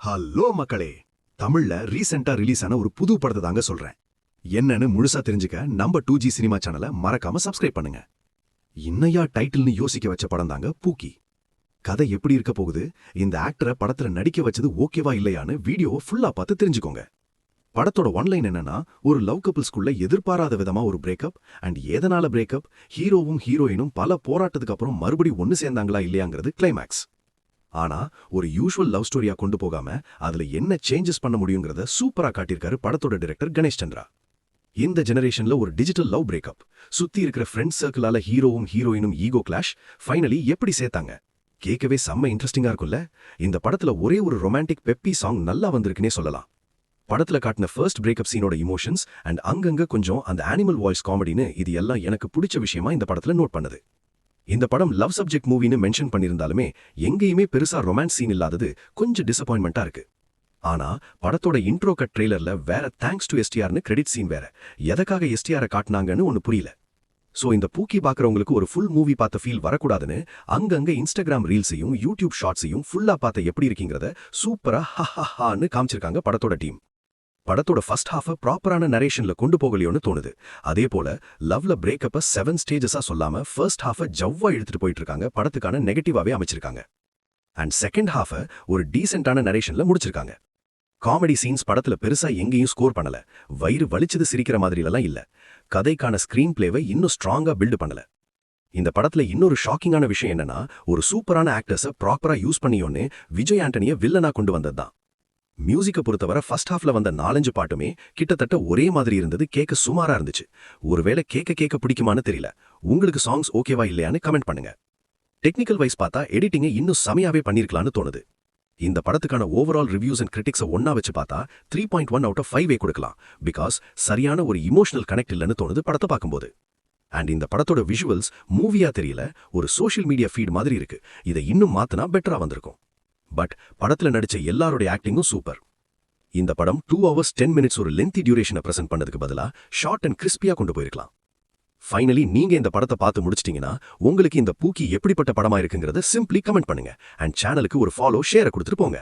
Hello மக்களே, தமிழ்ல ரீசெண்டா ரிலீஸ் ஆன ஒரு புது படத்தை தாங்க சொல்றேன். என்னன்னு முழுசா தெரிஞ்சுக்க நம்ம 2G சினிமா சேனலை மறக்காம சப்ஸ்கிரைப் பண்ணுங்க. இன்னையா டைட்டில்னு யோசிக்க வச்ச படம் தாங்க பூக்கி. கதை எப்படி இருக்க போகுது, இந்த ஆக்டரை படத்துல நடிக்க வச்சது ஓகேவா இல்லையான்னு வீடியோவை ஃபுல்லா பார்த்து தெரிஞ்சுக்கோங்க. படத்தோட ஒன்லைன் என்னன்னா, ஒரு லவ் கப்பிள்ஸ்குள்ள எதிர்பாராத விதமா ஒரு பிரேக்கப் அண்ட் எதனால பிரேக்கப், ஹீரோவும் ஹீரோயினும் பல போராட்டத்துக்கு அப்புறம் மறுபடியும் ஒன்னு சேர்ந்தாங்களா இல்லையாங்கிறது கிளைமேக்ஸ். ஆனா ஒரு யூஷுவல் லவ் ஸ்டோரியா கொண்டு போகாம அதுல என்ன சேஞ்சஸ் பண்ண முடியுங்கிறத சூப்பரா காட்டியிருக்காரு படத்தோட டைரக்டர் கணேஷ் சந்திரா. இந்த ஜெனரேஷன்ல ஒரு டிஜிட்டல் லவ் பிரேக்கப், சுத்தி இருக்கிற ஃப்ரெண்ட்ஸ் சர்க்கிளால ஹீரோவும் ஹீரோயினும் ஈகோ கிளாஷ் ஃபைனலி எப்படி சேர்த்தாங்க, கேட்கவே செம்ம இன்ட்ரெஸ்டிங்கா இருக்கும்ல. இந்த படத்துல ஒரே ஒரு ரொமான்டிக் பெப்பி சாங் நல்லா வந்திருக்குன்னே சொல்லலாம். படத்துல காட்டின ஃபர்ஸ்ட் பிரேக்கப் சீனோட இமோஷன்ஸ் அண்ட் அங்கங்க கொஞ்சம் அந்த அனிமல் வாய்ஸ் காமெடின்னு இது எல்லாம் எனக்கு பிடிச்ச விஷயமா இந்த படத்துல நோட் பண்ணுது. இந்த படம் லவ் சப்ஜெக்ட் மூவின்னு மென்ஷன் பண்ணியிருந்தாலுமே எங்கேயுமே பெருசா ரொமான்ஸ் சீன் இல்லாதது கொஞ்சம் டிசப்பாயின்மெண்டா இருக்கு. ஆனா படத்தோட இன்ட்ரோ கட் ட்ரெய்லர்ல வேற தேங்க்ஸ் டு எஸ்டிஆர்னு கிரெடிட் சீன் வேற, எதற்காக எஸ்டிஆரை காட்டினாங்கன்னு ஒன்னு புரியல. சோ இந்த பூக்கி பாக்குறவங்களுக்கு ஒரு ஃபுல் மூவி பார்த்த ஃபீல் வரக்கூடாதுன்னு அங்கங்க இன்ஸ்டாகிராம் ரீல்ஸையும் யூடியூப் ஷார்ட்ஸையும் ஃபுல்லா பார்த்த எப்படி இருக்கீங்கிறத சூப்பரா ஹஹான்னு காமிச்சிருக்காங்க படத்தோட டீம். படத்தோட ஃபர்ஸ்ட் ஹாஃப ப்ராப்பரான நரேஷன்ல கொண்டு போகலையோன்னு தோணுது. அதே போல லவ்ல பிரேக்கப்ப 7 ஸ்டேஜஸா சொல்லாம ஃபர்ஸ்ட் ஹாஃப ஜவ்வா இழுத்துட்டு போயிட்டு இருக்காங்க, படத்துக்கான நெகட்டிவாவே அமைச்சிருக்காங்க. அண்ட் செகண்ட் ஹாஃப ஒரு டீசென்டான நரேஷன்ல முடிச்சிருக்காங்க. காமெடி சீன்ஸ் படத்துல பெருசா எங்கேயும் ஸ்கோர் பண்ணல, வயிறு வலிச்சது சிரிக்கிற மாதிரிலாம் இல்ல. கதைக்கான ஸ்கிரீன் பிளேவை இன்னும் ஸ்ட்ராங்கா பில்டு பண்ணல. இந்த படத்துல இன்னொரு ஷாக்கிங்கான விஷயம் என்னன்னா, ஒரு சூப்பரான ஆக்டர்ஸை ப்ராப்பரா யூஸ் பண்ணியோன்னு விஜய் ஆண்டனியை வில்லனா கொண்டு வந்ததுதான். மியூசிக்கை பொறுத்தவரை ஃபர்ஸ்ட் ஹாஃப்ல வந்த 4-5 பாட்டுமே கிட்டத்தட்ட ஒரே மாதிரி இருந்தது, கேட்க சுமாரா இருந்துச்சு. ஒருவேளை கேட்க பிடிக்குமான்னு தெரியல. உங்களுக்கு சாங்ஸ் ஓகேவா இல்லையான்னு கமெண்ட் பண்ணுங்க. டெக்னிக்கல் வைஸ் பார்த்தா எடிட்டிங்கை இன்னும் செமையாவே பண்ணிருக்கலாம்னு தோணுது. இந்த படத்துக்கான ஓவரால் ரிவ்யூஸ் அண்ட் கிரிட்டிக்ஸை ஒன்னா வச்சு பார்த்தா 3.1 அவுட் ஆஃப் 5 கொடுக்கலாம். பிகாஸ் சரியான ஒரு இமோஷனல் கனெக்ட் இல்லைன்னு தோணுது படத்தை பார்க்கும்போது. அண்ட் இந்த படத்தோட விஷுவல்ஸ் மூவியா தெரியல, ஒரு சோஷியல் மீடியா ஃபீட் மாதிரி இருக்கு. இதை இன்னும் மாத்தினா பெட்டரா வந்திருக்கும். பட் படத்துல நடிச்ச எல்லாரோட ஆக்டிங்கும் சூப்பர். இந்த படம் 2 hours 10 minutes ஒரு லென்த்தி டியூரேஷனை பிரசன்ட் பண்ணதுக்கு பதிலா ஷார்ட் அண்ட் கிறிஸ்பியா கொண்டு போயிருக்கலாம். ஃபைனலி நீங்க இந்த படத்தை பார்த்து முடிச்சிட்டீங்கன்னா உங்களுக்கு இந்த பூக்கி எப்படிப்பட்ட படமா இருக்குங்கிறத சிம்பிளி கமெண்ட் பண்ணுங்க. அண்ட் சேனலுக்கு ஒரு ஃபாலோ ஷேரை கொடுத்துட்டு போங்க.